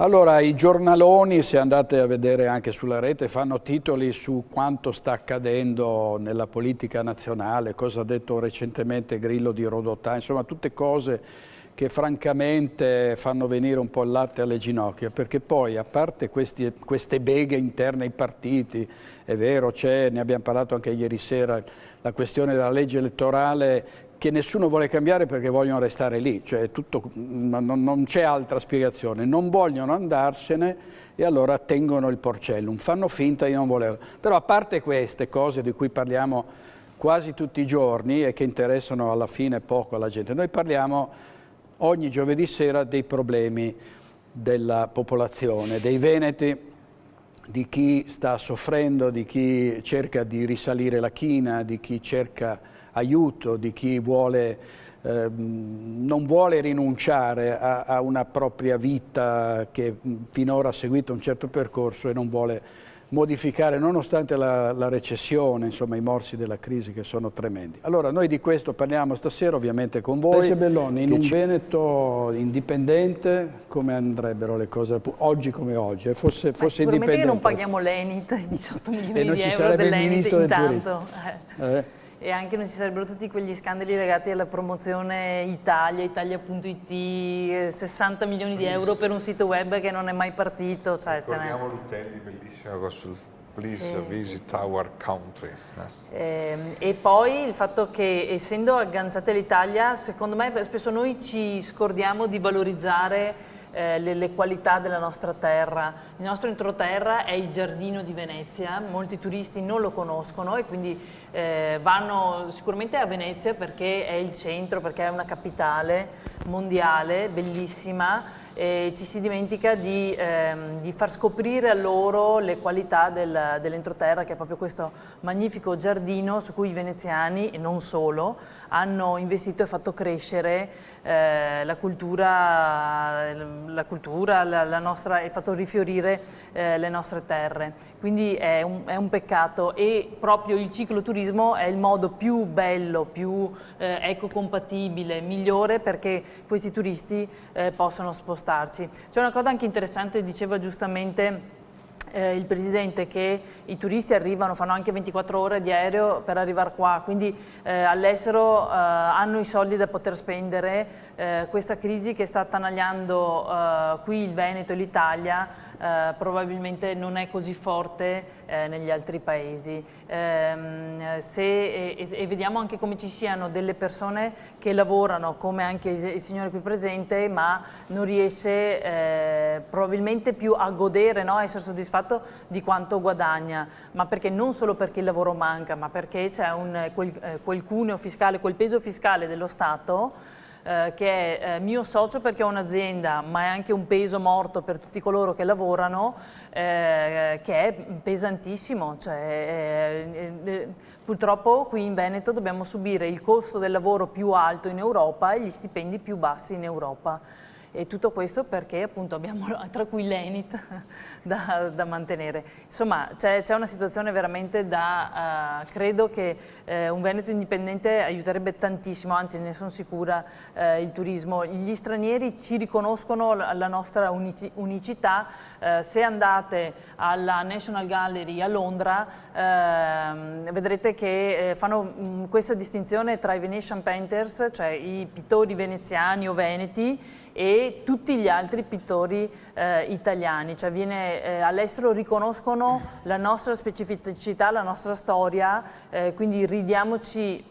Allora, i giornaloni, se andate a vedere anche sulla rete, fanno titoli su quanto sta accadendo nella politica nazionale, cosa ha detto recentemente Grillo di Rodotà, insomma tutte cose che francamente fanno venire un po' il latte alle ginocchia, perché poi, a parte queste beghe interne ai partiti, è vero, ne abbiamo parlato anche ieri sera, la questione della legge elettorale che nessuno vuole cambiare perché vogliono restare lì, cioè non c'è altra spiegazione, non vogliono andarsene e allora tengono il porcellum, fanno finta di non volerlo. Però a parte queste cose di cui parliamo quasi tutti i giorni e che interessano alla fine poco alla gente, noi parliamo ogni giovedì sera dei problemi della popolazione, dei veneti, di chi sta soffrendo, di chi cerca di risalire la china, di chi cerca aiuto, di chi non vuole rinunciare a una propria vita che finora ha seguito un certo percorso e non vuole modificare, nonostante la recessione, insomma i morsi della crisi che sono tremendi. Allora noi di questo parliamo stasera ovviamente con voi. Alessia Belloni, in un Veneto indipendente come andrebbero le cose oggi come oggi? Fosse sicuramente indipendente. Che non paghiamo l'Enit, i 18 milioni e non di ci euro sarebbe il dell'Enit ministro del intanto. turismo. E anche non ci sarebbero tutti quegli scandali legati alla promozione Italia.it, 60 milioni di euro per un sito web che non è mai partito. Cioè, ricordiamo l'Utelli, bellissima cosa sul Please Visit Our Country. E poi il fatto che, essendo agganciati all'Italia, secondo me spesso noi ci scordiamo di valorizzare le qualità della nostra terra. Il nostro entroterra è il giardino di Venezia, molti turisti non lo conoscono e quindi vanno sicuramente a Venezia perché è il centro, perché è una capitale mondiale, bellissima, e ci si dimentica di far scoprire a loro le qualità dell'entroterra, che è proprio questo magnifico giardino su cui i veneziani, e non solo, hanno investito e fatto crescere la cultura, la nostra, e fatto rifiorire le nostre terre. Quindi è un peccato, e proprio il cicloturismo è il modo più bello, più ecocompatibile, migliore perché questi turisti possano spostarci. C'è una cosa anche interessante, diceva giustamente il Presidente, che i turisti arrivano, fanno anche 24 ore di aereo per arrivare qua, quindi all'estero hanno i soldi da poter spendere. Questa crisi che sta attanagliando qui il Veneto e l'Italia probabilmente non è così forte negli altri paesi. E vediamo anche come ci siano delle persone che lavorano, come anche il signore qui presente, ma non riesce probabilmente più a godere, no? A essere soddisfatto di quanto guadagna, ma perché non solo perché il lavoro manca, ma perché c'è quel cuneo fiscale, quel peso fiscale dello Stato che è mio socio perché ho un'azienda, ma è anche un peso morto per tutti coloro che lavorano, che è pesantissimo. Purtroppo qui in Veneto dobbiamo subire il costo del lavoro più alto in Europa e gli stipendi più bassi in Europa. E tutto questo perché appunto abbiamo, tra cui l'Enit, da mantenere. Insomma, c'è una situazione veramente credo che un Veneto indipendente aiuterebbe tantissimo, anzi ne sono sicura, il turismo. Gli stranieri ci riconoscono la nostra unicità. Se andate alla National Gallery a Londra vedrete che fanno questa distinzione tra i Venetian Painters, cioè i pittori veneziani o veneti, e tutti gli altri pittori italiani, cioè all'estero riconoscono la nostra specificità, la nostra storia, quindi diamoci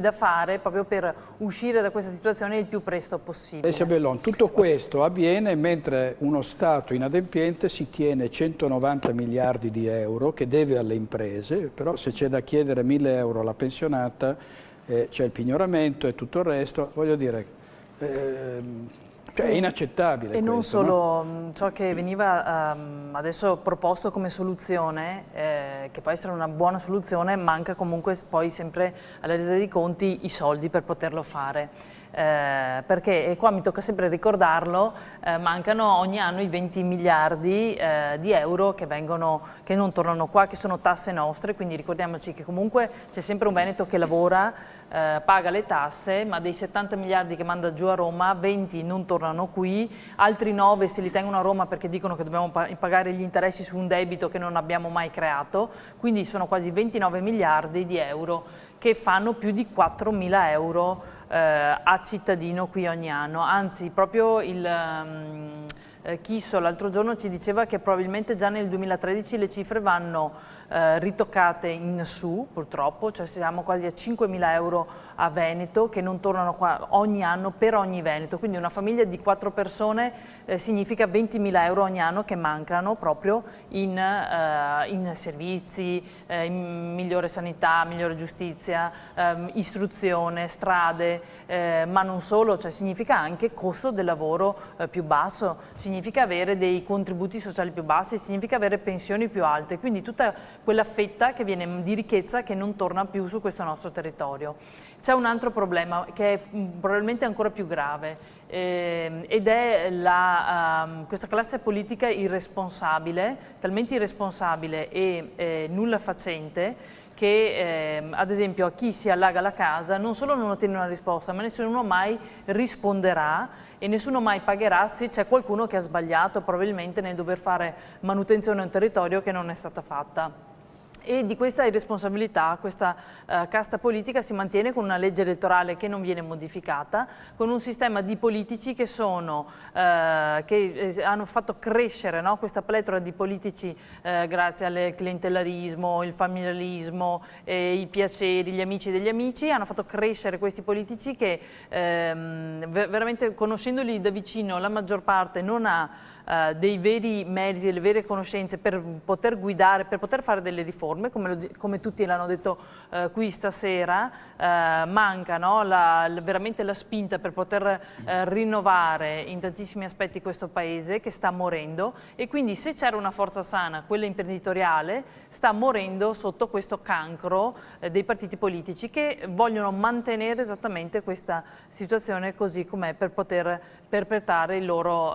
da fare proprio per uscire da questa situazione il più presto possibile. Alessia Belloni, tutto questo avviene mentre uno Stato inadempiente si tiene 190 miliardi di euro che deve alle imprese, però se c'è da chiedere 1.000 euro alla pensionata c'è il pignoramento e tutto il resto, voglio dire, è inaccettabile. E non questo, solo, no? ciò che veniva adesso proposto come soluzione, che può essere una buona soluzione, manca comunque poi sempre alla resa dei conti i soldi per poterlo fare. perché, e qua mi tocca sempre ricordarlo, mancano ogni anno i 20 miliardi di euro che non tornano qua, che sono tasse nostre, quindi ricordiamoci che comunque c'è sempre un Veneto che lavora, paga le tasse, ma dei 70 miliardi che manda giù a Roma, 20 non tornano qui, altri 9 se li tengono a Roma perché dicono che dobbiamo pagare gli interessi su un debito che non abbiamo mai creato, quindi sono quasi 29 miliardi di euro che fanno più di 4.000 euro a cittadino qui ogni anno. Anzi, proprio Chisso l'altro giorno ci diceva che probabilmente già nel 2013 le cifre vanno ritoccate in su, purtroppo, cioè siamo quasi a 5.000 euro a Veneto che non tornano qua ogni anno per ogni Veneto, quindi una famiglia di 4 persone significa 20.000 euro ogni anno che mancano proprio in servizi, in migliore sanità, migliore giustizia, istruzione, strade, ma non solo, cioè significa anche costo del lavoro più basso, significa avere dei contributi sociali più bassi, significa avere pensioni più alte, quindi tutta quella fetta che viene di ricchezza che non torna più su questo nostro territorio. C'è un altro problema che è probabilmente ancora più grave ed è questa classe politica irresponsabile, talmente irresponsabile e nulla facente che ad esempio a chi si allaga la casa non solo non ottiene una risposta, ma nessuno mai risponderà e nessuno mai pagherà se c'è qualcuno che ha sbagliato probabilmente nel dover fare manutenzione a un territorio che non è stata fatta. E di questa irresponsabilità, questa casta politica si mantiene con una legge elettorale che non viene modificata, con un sistema di politici che hanno fatto crescere, no, questa pletora di politici grazie al clientellarismo, il familiarismo, i piaceri, gli amici degli amici, hanno fatto crescere questi politici che veramente conoscendoli da vicino la maggior parte non ha dei veri meriti, delle vere conoscenze per poter guidare, per poter fare delle riforme, come tutti l'hanno detto qui stasera, manca, no, veramente la spinta per poter rinnovare in tantissimi aspetti questo paese che sta morendo e quindi se c'era una forza sana, quella imprenditoriale, sta morendo sotto questo cancro dei partiti politici che vogliono mantenere esattamente questa situazione così com'è per poter perpetrare il loro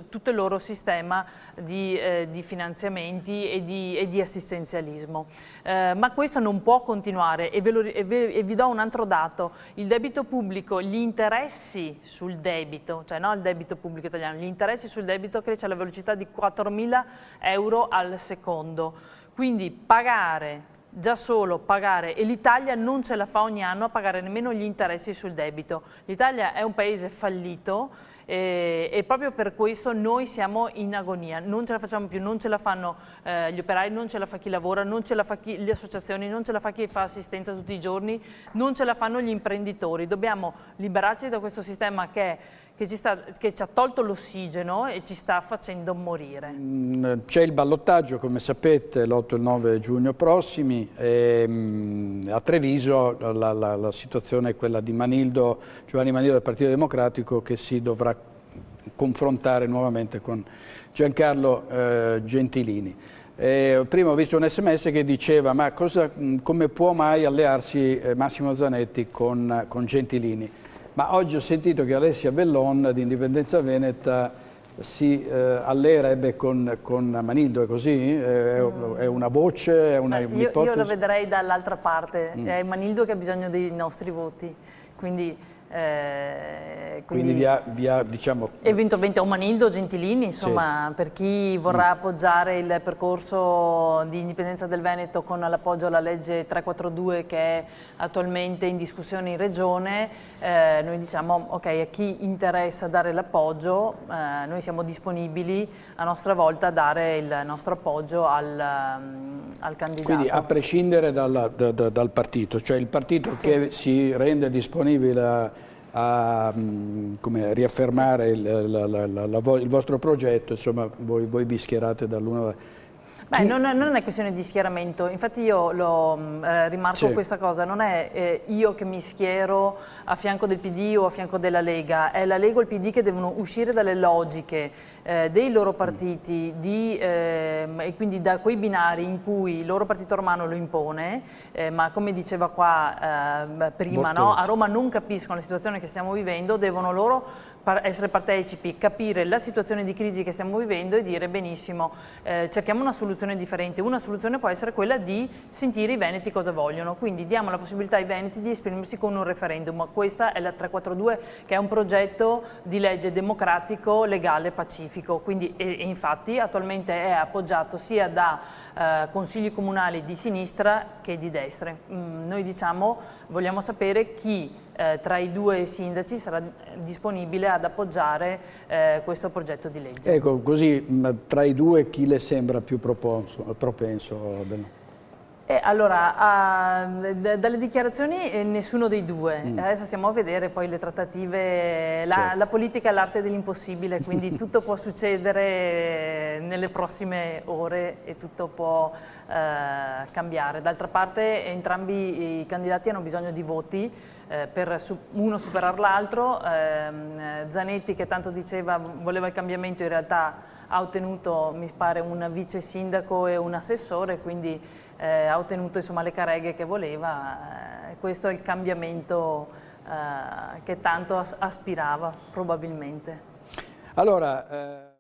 tutto il loro sistema di finanziamenti e di assistenzialismo. Ma questo non può continuare e vi do un altro dato. Il debito pubblico, gli interessi sul debito, cioè non il debito pubblico italiano, gli interessi sul debito cresce alla velocità di 4.000 euro al secondo. Quindi pagare, già solo pagare, e l'Italia non ce la fa ogni anno a pagare nemmeno gli interessi sul debito. L'Italia è un paese fallito e proprio per questo noi siamo in agonia, non ce la facciamo più, non ce la fanno gli operai, non ce la fa chi lavora, non ce la fa le associazioni, non ce la fa chi fa assistenza tutti i giorni, non ce la fanno gli imprenditori. Dobbiamo liberarci da questo sistema che ci ha tolto l'ossigeno e ci sta facendo morire. C'è il ballottaggio, come sapete, l'8 e il 9 giugno prossimi. A Treviso la situazione è quella di Giovanni Manildo del Partito Democratico, che si dovrà confrontare nuovamente con Giancarlo Gentilini. Prima ho visto un SMS che diceva: ma come può mai allearsi Massimo Zanetti con Gentilini? Ma oggi ho sentito che Alessia Bellon di Indipendenza Veneta si alleerebbe con Manildo, è così? È una voce, è un'ipotesi? Io lo vedrei dall'altra parte, è Manildo che ha bisogno dei nostri voti, quindi diciamo... Eventualmente o Manildo o Gentilini, insomma, sì. Per chi vorrà appoggiare il percorso di indipendenza del Veneto con l'appoggio alla legge 342 che è attualmente in discussione in Regione, noi diciamo ok, a chi interessa dare l'appoggio, noi siamo disponibili a nostra volta a dare il nostro appoggio al candidato. Quindi a prescindere dal partito, cioè il partito sì, che si rende disponibile a riaffermare sì, il vostro progetto, insomma voi vi schierate dall'uno. Beh, non è questione di schieramento, infatti io rimarco questa cosa, non è io che mi schiero a fianco del PD o a fianco della Lega, è la Lega o il PD che devono uscire dalle logiche dei loro partiti e quindi da quei binari in cui il loro partito romano lo impone, ma come diceva qua prima, no? A Roma non capiscono la situazione che stiamo vivendo, devono loro essere partecipi, capire la situazione di crisi che stiamo vivendo e dire benissimo, cerchiamo una soluzione differente. Una soluzione può essere quella di sentire i veneti cosa vogliono, quindi diamo la possibilità ai veneti di esprimersi con un referendum. Questa è la 342, che è un progetto di legge democratico, legale, pacifico, quindi e infatti attualmente è appoggiato sia da consigli comunali di sinistra che di destra. Noi diciamo, vogliamo sapere chi tra i due sindaci sarà disponibile ad appoggiare questo progetto di legge. Ecco, così tra i due chi le sembra più propenso? Allora, dalle dichiarazioni nessuno dei due, adesso stiamo a vedere poi le trattative, la politica è l'arte dell'impossibile, quindi tutto può succedere nelle prossime ore e tutto può cambiare. D'altra parte entrambi i candidati hanno bisogno di voti per uno superare l'altro. Zanetti, che tanto diceva voleva il cambiamento, in realtà ha ottenuto, mi pare, un vice sindaco e un assessore, quindi ha ottenuto insomma le careghe che voleva. Questo è il cambiamento che tanto aspirava probabilmente. Allora,